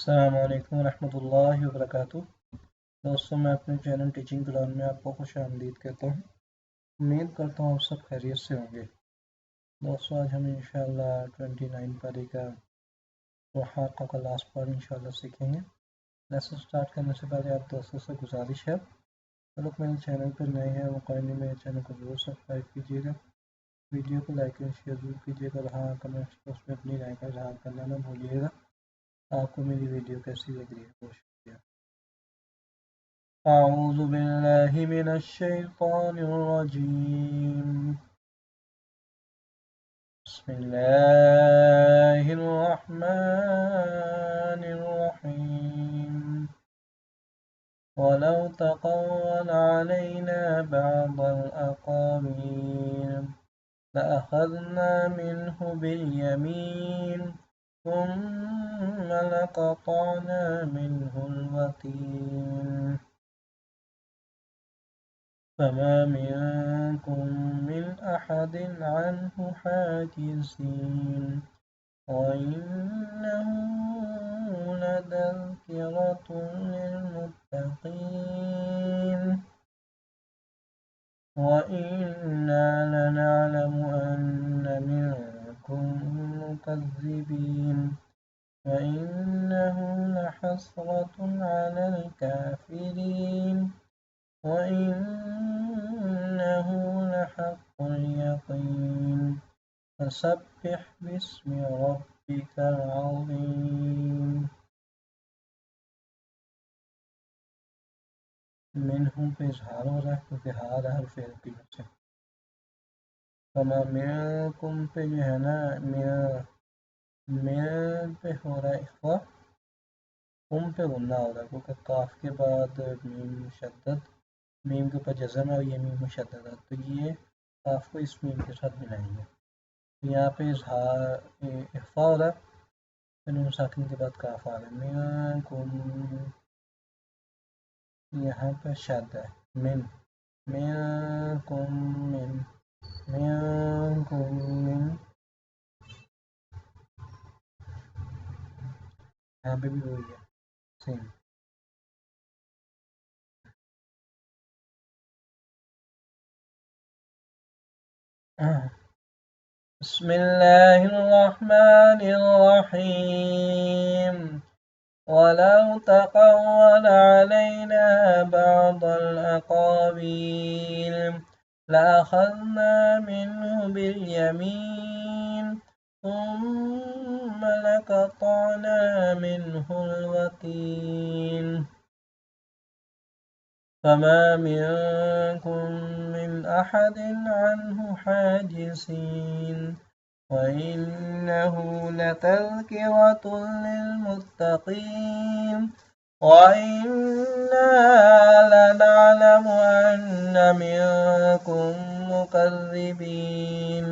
अस्सलाम वालेकुम रहमतुल्लाहि व बरकातुहू। दोस्तों, मैं अपने चैनल टीचिंग क्लास में आपको खुश आमदीद कहता हूँ। उम्मीद करता हूँ आप सब खैरियत से होंगे। दोस्तों, आज हम इंशाअल्लाह 29 पारी का मुहाक़क़ा का लास्ट पार्ट इंशाअल्लाह सीखेंगे। लेसन स्टार्ट करने से पहले आप दोस्तों से गुजारिश है, तो लोग मेरे चैनल पर नए हैं वो काइंडली मेरे चैनल को जरूर सब्सक्राइब कीजिएगा, वीडियो को लाइक एंड शेयर जरूर कीजिएगा। हाँ, कमेंट्स बॉक्स में अपनी राय का इज़हार करना ना भूलिएगा। आपको मेरी वीडियो कैसी लग रही है, बहुत शुक्रिया। أعوذ بالله من الشيطان الرجيم. بسم الله الرحمن الرحيم. ولو تقول علينا بعض الأقاويل لأخذنا منه باليمين ثم لقطعنا منه الوتين فما منكم من أحد عنه حاجزين وإنه لتذكرة للمتقين وإنا لنعلم أن منكم مكذبين وإنه لحسرة على الكافرين وإنه لحق اليقين فسبح باسم ربك العظيم. मिनहुम पे इजहार हो रहा है क्योंकि हार हर फेल की वजह से। फमा मिनकुम पे जो है ना, मिन पे हो रहा है इख्फा, पे गुन्ना हो रहा है क्योंकि काफ के बाद मीम मुशद्दद, मीम के ऊपर जज़म है और ये मीम मुशद्दद है, तो ये काफ को इस मीम के साथ मिलाएंगे। यहाँ पे इजहार इख्फा हो रहा है, फिर नून साकिन के बाद काफ आ रहा है। मिनकुम, यहाँ पे शद है मिन, मिनकुम मिन, मिनकुम मिन, यहाँ पे भी वही है सेम। बिस्मिल्लाहिर्रहमानिर्रहीम। वलौ तक़व्वल अलैना बअदल अक़ावील लअख़ज़ना मिन्हु बिल-यमीन थुम्मा लक़तअना मिन्हुल वतीन फमा मिनकुम मिन अहदिन अन्हु हाजिज़ीन वइन्नहु लतज़किरतुन लिलमुत्तक़ीन वइन्ना लनअलमु अन्ना मिनकुम मुकज़्ज़िबीन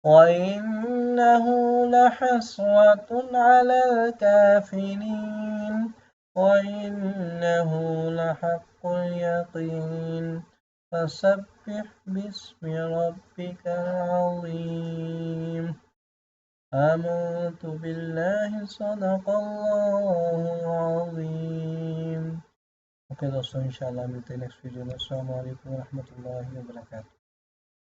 वइन्नहु लहस्रतुन अलल काफ़िरीन वइन्नहु लहक्कुल यक़ीन फसब्बिह बिस्मि रब्बिकल अज़ीम। आमनतु बिल्लाहि सदक़ल्लाहुल अज़ीम। ओके दोस्तों, इंशाल्लाह मिलते हैं नेक्स्ट वीडियो में। अस्सलामु अलैकुम व रहमतुल्लाहि व बरकातुहू।